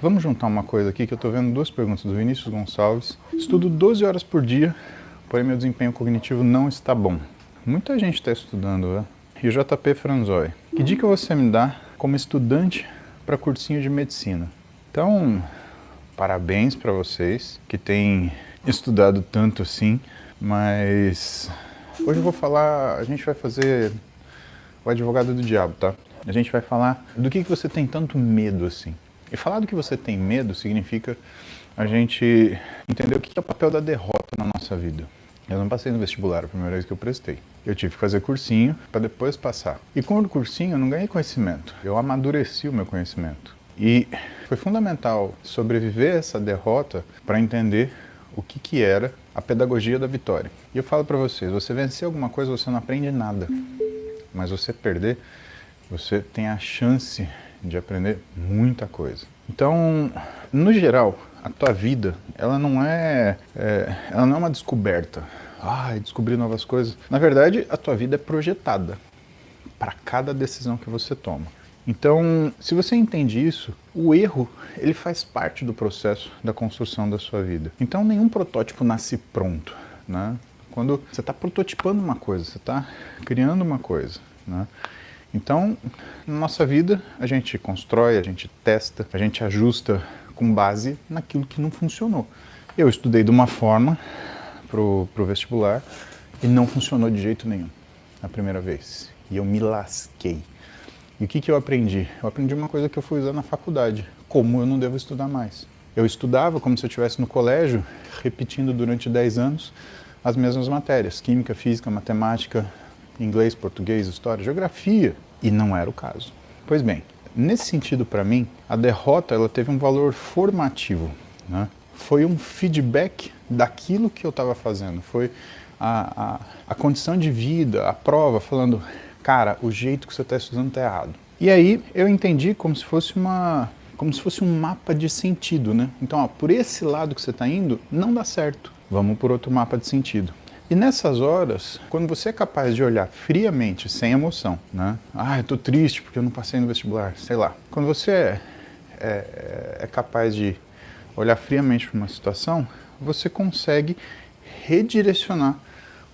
Vamos juntar uma coisa aqui que eu estou vendo duas perguntas do Vinícius Gonçalves. Estudo 12 horas por dia, porém meu desempenho cognitivo não está bom. Muita gente está estudando, né? E o JP Franzói. Que dica você me dá como estudante para cursinho de medicina? Então, parabéns para vocês que têm estudado tanto assim, mas hoje eu vou falar, a gente vai fazer o advogado do diabo, tá? A gente vai falar do que você tem tanto medo assim. E falar do que você tem medo significa a gente entender o que é o papel da derrota na nossa vida. Eu não passei no vestibular a primeira vez que eu prestei. Eu tive que fazer cursinho para depois passar. E com o cursinho eu não ganhei conhecimento, eu amadureci o meu conhecimento. E foi fundamental sobreviver a essa derrota para entender o que era a pedagogia da vitória. E eu falo para vocês, você vencer alguma coisa, você não aprende nada. Mas você perder, você tem a chance de aprender muita coisa. Então, no geral, a tua vida, ela não é uma descoberta. Descobrir novas coisas. Na verdade, a tua vida é projetada para cada decisão que você toma. Então, se você entende isso, o erro, ele faz parte do processo da construção da sua vida. Então, nenhum protótipo nasce pronto, né? Quando você está prototipando uma coisa, você está criando uma coisa, né? Então, na nossa vida, a gente constrói, a gente testa, a gente ajusta com base naquilo que não funcionou. Eu estudei de uma forma pro vestibular e não funcionou de jeito nenhum na primeira vez. E eu me lasquei. E o que eu aprendi? Eu aprendi uma coisa que eu fui usar na faculdade, como eu não devo estudar mais. Eu estudava como se eu estivesse no colégio, repetindo durante 10 anos as mesmas matérias, química, física, matemática, inglês, português, história, geografia, e não era o caso. Pois bem, nesse sentido para mim, a derrota ela teve um valor formativo, né? Foi um feedback daquilo que eu estava fazendo, foi a condição de vida, a prova falando, cara, o jeito que você está estudando está errado. E aí eu entendi como se fosse um mapa de sentido, né? Então, por esse lado que você está indo, não dá certo. Vamos por outro mapa de sentido. E nessas horas, quando você é capaz de olhar friamente, sem emoção, né? Eu tô triste porque eu não passei no vestibular, sei lá. Quando você é capaz de olhar friamente para uma situação, você consegue redirecionar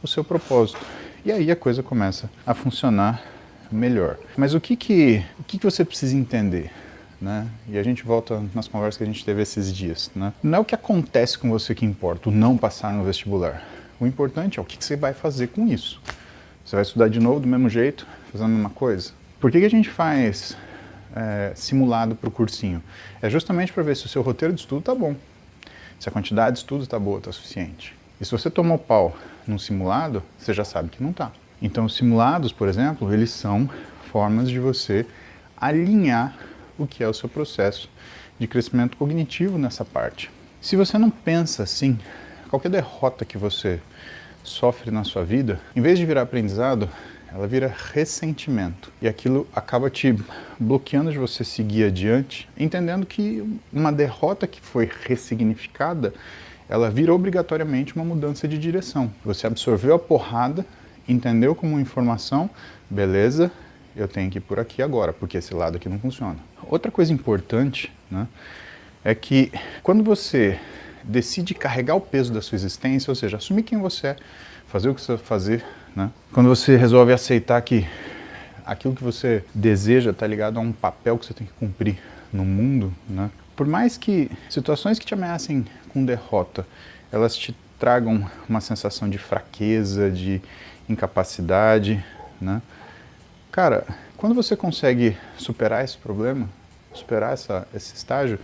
o seu propósito. E aí a coisa começa a funcionar melhor. Mas o que você precisa entender? Né? E a gente volta nas conversas que a gente teve esses dias. Né? Não é o que acontece com você que importa, o não passar no vestibular. O importante é o que você vai fazer com isso. Você vai estudar de novo do mesmo jeito, fazendo a mesma coisa? Por que a gente faz simulado para o cursinho? É justamente para ver se o seu roteiro de estudo está bom, se a quantidade de estudo está boa, está suficiente. E se você tomou pau num simulado, você já sabe que não está. Então os simulados, por exemplo, eles são formas de você alinhar o que é o seu processo de crescimento cognitivo nessa parte. Se você não pensa assim, qualquer derrota que você sofre na sua vida, em vez de virar aprendizado, ela vira ressentimento. E aquilo acaba te bloqueando de você seguir adiante, entendendo que uma derrota que foi ressignificada, ela vira obrigatoriamente uma mudança de direção. Você absorveu a porrada, entendeu como informação, beleza, eu tenho que ir por aqui agora, porque esse lado aqui não funciona. Outra coisa importante, né, é que quando você decide carregar o peso da sua existência, ou seja, assumir quem você é, fazer o que você vai fazer, né? Quando você resolve aceitar que aquilo que você deseja está ligado a um papel que você tem que cumprir no mundo, né? Por mais que situações que te ameacem com derrota, elas te tragam uma sensação de fraqueza, de incapacidade, né? Cara, quando você consegue superar esse problema, superar esse estágio,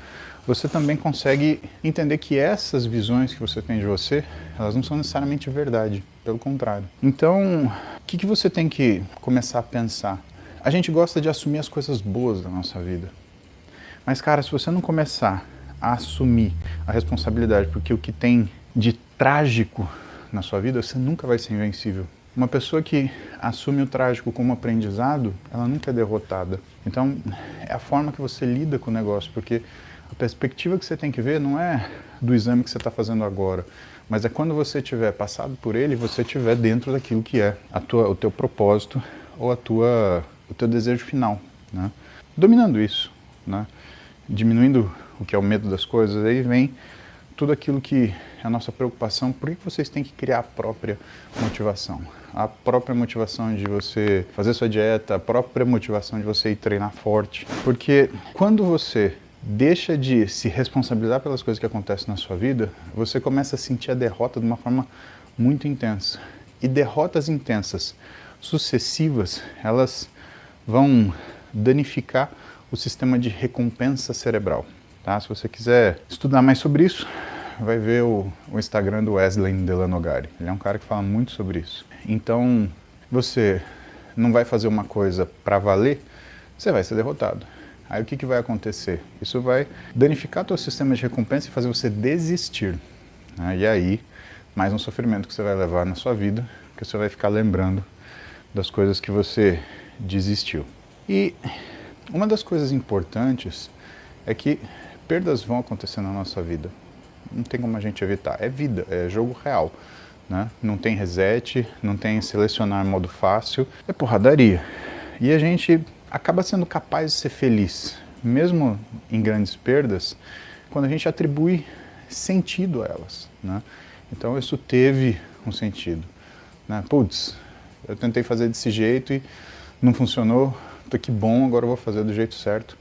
você também consegue entender que essas visões que você tem de você, elas não são necessariamente verdade, pelo contrário. Então, o que você tem que começar a pensar? A gente gosta de assumir as coisas boas da nossa vida. Mas, cara, se você não começar a assumir a responsabilidade, porque o que tem de trágico na sua vida, você nunca vai ser invencível. Uma pessoa que assume o trágico como aprendizado, ela nunca é derrotada. Então, é a forma que você lida com o negócio, porque a perspectiva que você tem que ver não é do exame que você está fazendo agora, mas é quando você tiver passado por ele, você estiver dentro daquilo que é o teu propósito ou o teu desejo final, né? Dominando isso, né? Diminuindo o que é o medo das coisas, aí vem tudo aquilo que é a nossa preocupação. Por que vocês têm que criar a própria motivação? A própria motivação de você fazer sua dieta, a própria motivação de você ir treinar forte. Porque quando você deixa de se responsabilizar pelas coisas que acontecem na sua vida, você começa a sentir a derrota de uma forma muito intensa. E derrotas intensas sucessivas, elas vão danificar o sistema de recompensa cerebral. Tá? Se você quiser estudar mais sobre isso, vai ver o Instagram do Wesley Delanogari. Ele é um cara que fala muito sobre isso. Então, você não vai fazer uma coisa para valer, você vai ser derrotado. Aí o que vai acontecer? Isso vai danificar teu sistema de recompensa e fazer você desistir. E aí, mais um sofrimento que você vai levar na sua vida, porque você vai ficar lembrando das coisas que você desistiu. E uma das coisas importantes é que perdas vão acontecer na nossa vida. Não tem como a gente evitar. É vida, é jogo real. Né? Não tem reset, não tem selecionar modo fácil, é porradaria. E a gente acaba sendo capaz de ser feliz, mesmo em grandes perdas, quando a gente atribui sentido a elas. Né? Então isso teve um sentido. Né? Putz, eu tentei fazer desse jeito e não funcionou, que bom, agora eu vou fazer do jeito certo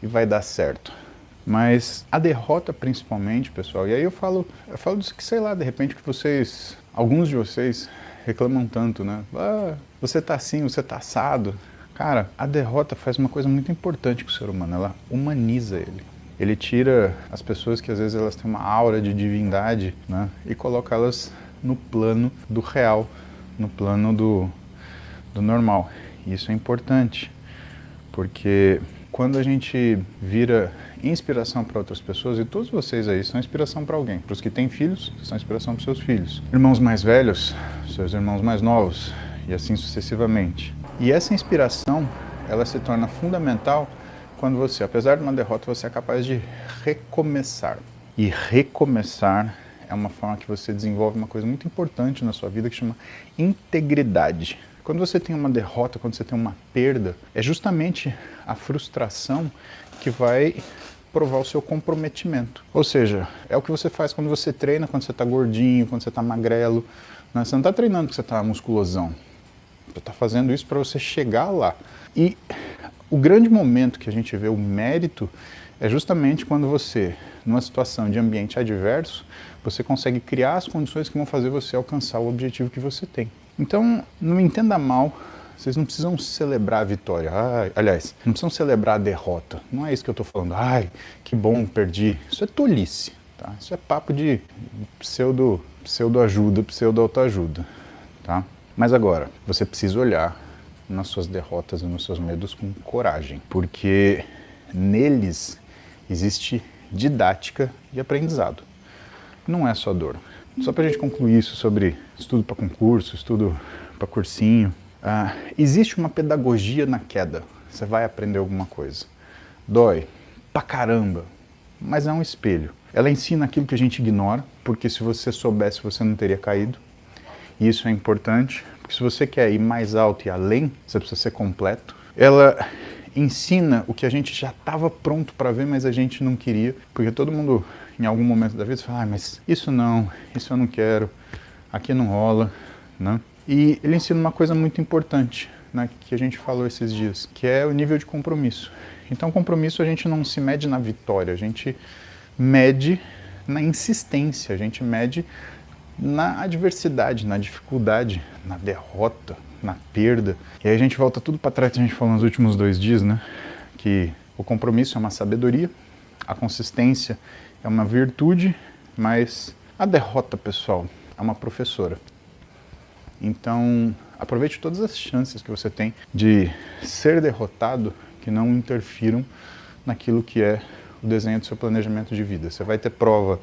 e vai dar certo. Mas a derrota principalmente, pessoal, e aí eu falo disso que, sei lá, de repente que vocês, alguns de vocês reclamam tanto, né? Ah, você tá assim, você tá assado. Cara, a derrota faz uma coisa muito importante com o ser humano, ela humaniza ele. Ele tira as pessoas que às vezes elas têm uma aura de divindade, né? E coloca elas no plano do real, no plano do normal. E isso é importante, porque quando a gente vira inspiração para outras pessoas, e todos vocês aí são inspiração para alguém. Para os que têm filhos, são inspiração para seus filhos. Irmãos mais velhos, seus irmãos mais novos, e assim sucessivamente. E essa inspiração, ela se torna fundamental quando você, apesar de uma derrota, você é capaz de recomeçar. E recomeçar é uma forma que você desenvolve uma coisa muito importante na sua vida que chama integridade. Quando você tem uma derrota, quando você tem uma perda, é justamente a frustração que vai provar o seu comprometimento. Ou seja, é o que você faz quando você treina, quando você está gordinho, quando você está magrelo. Né? Você não está treinando porque você está musculosão. Você está fazendo isso para você chegar lá. E o grande momento que a gente vê o mérito é justamente quando você, numa situação de ambiente adverso, você consegue criar as condições que vão fazer você alcançar o objetivo que você tem. Então, não me entenda mal, vocês não precisam celebrar a vitória. Aliás, não precisam celebrar a derrota. Não é isso que eu estou falando. Ai, que bom, perdi. Isso é tolice. Tá? Isso é papo de pseudo-ajuda, pseudo-autoajuda. Tá? Mas agora, você precisa olhar nas suas derrotas e nos seus medos com coragem. Porque neles existe didática e aprendizado. Não é só dor. Só para a gente concluir isso sobre estudo para concurso, estudo para cursinho, existe uma pedagogia na queda. Você vai aprender alguma coisa. Dói pra caramba, mas é um espelho. Ela ensina aquilo que a gente ignora, porque se você soubesse, você não teria caído. E isso é importante, porque se você quer ir mais alto e além, você precisa ser completo. Ela ensina o que a gente já estava pronto para ver, mas a gente não queria, porque todo mundo, em algum momento da vida, fala, mas isso eu não quero, aqui não rola, né? E ele ensina uma coisa muito importante, né, que a gente falou esses dias, que é o nível de compromisso. Então, compromisso a gente não se mede na vitória, a gente mede na insistência, a gente mede na adversidade, na dificuldade, na derrota, na perda. E aí a gente volta tudo para trás que a gente falou nos últimos 2 dias, né? Que o compromisso é uma sabedoria, a consistência é uma virtude, mas a derrota, pessoal, é uma professora. Então, aproveite todas as chances que você tem de ser derrotado que não interfiram naquilo que é o desenho do seu planejamento de vida. Você vai ter prova,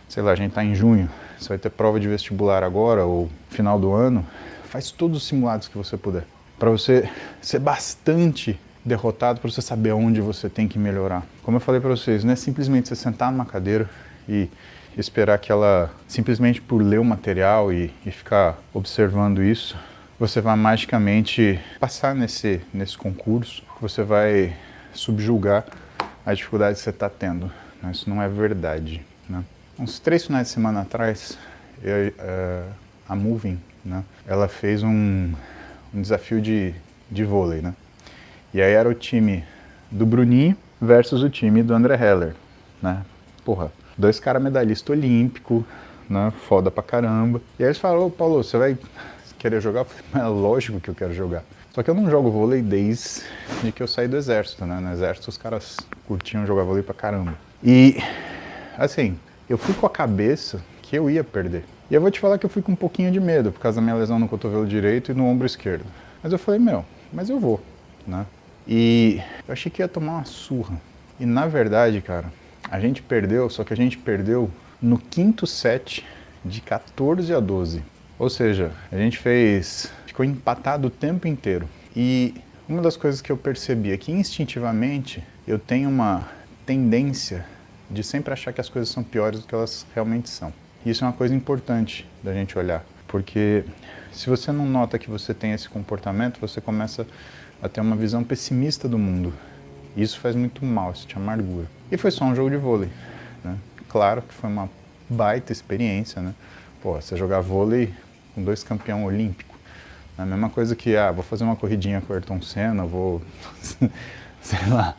sei lá, a gente está em junho, você vai ter prova de vestibular agora ou final do ano, faz todos os simulados que você puder, para você ser bastante derrotado, para você saber onde você tem que melhorar. Como eu falei para vocês, não é simplesmente você sentar numa cadeira e esperar que ela, simplesmente por ler o material e ficar observando isso, você vai magicamente passar nesse concurso, você vai subjugar a dificuldade que você está tendo. Isso não é verdade, né? Uns 3 finais de semana atrás, a Moving, né? Ela fez um desafio de vôlei, né? E aí era o time do Bruninho versus o time do André Heller, né? Porra, 2 caras medalhista olímpico, né? Foda pra caramba. E aí eles falaram: ô Paulo, você vai querer jogar? Eu falei: é lógico que eu quero jogar. Só que eu não jogo vôlei desde que eu saí do exército, né? No exército os caras curtiam jogar vôlei pra caramba. E, assim, eu fui com a cabeça que eu ia perder. E eu vou te falar que eu fui com um pouquinho de medo, por causa da minha lesão no cotovelo direito e no ombro esquerdo. Mas eu falei: mas eu vou, né? E eu achei que ia tomar uma surra. E na verdade, cara, a gente perdeu, só que a gente perdeu no 5º set de 14-12. Ou seja, a gente ficou empatado o tempo inteiro. E uma das coisas que eu percebi é que instintivamente eu tenho uma tendência de sempre achar que as coisas são piores do que elas realmente são. E isso é uma coisa importante da gente olhar, porque se você não nota que você tem esse comportamento, você começa a ter uma visão pessimista do mundo. E isso faz muito mal, isso te amargura. E foi só um jogo de vôlei, né? Claro que foi uma baita experiência, né? Pô, você jogar vôlei com 2 campeões olímpicos. É a mesma coisa que, vou fazer uma corridinha com o Ayrton Senna, vou, sei lá,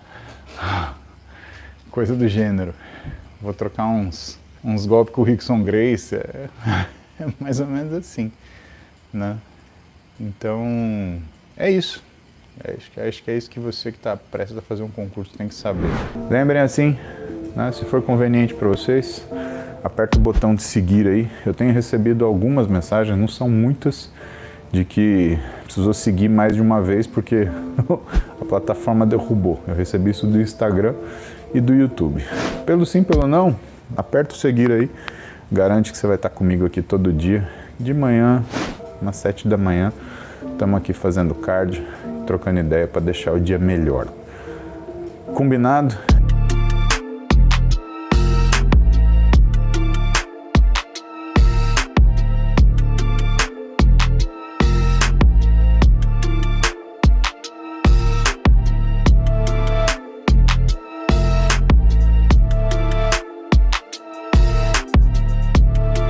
coisa do gênero. Vou trocar uns golpes com o Rickson Gracie, é mais ou menos assim, né? Então, é isso. Acho que é isso que você que está prestes a fazer um concurso tem que saber. Lembrem assim, né, se for conveniente para vocês, aperta o botão de seguir aí. Eu tenho recebido algumas mensagens, não são muitas, de que precisou seguir mais de uma vez porque a plataforma derrubou. Eu recebi isso do Instagram e do YouTube. Pelo sim, pelo não, aperta o seguir aí. Garante que você vai estar comigo aqui todo dia, de manhã, umas 7 da manhã. Estamos aqui fazendo cardio, trocando ideia para deixar o dia melhor. Combinado?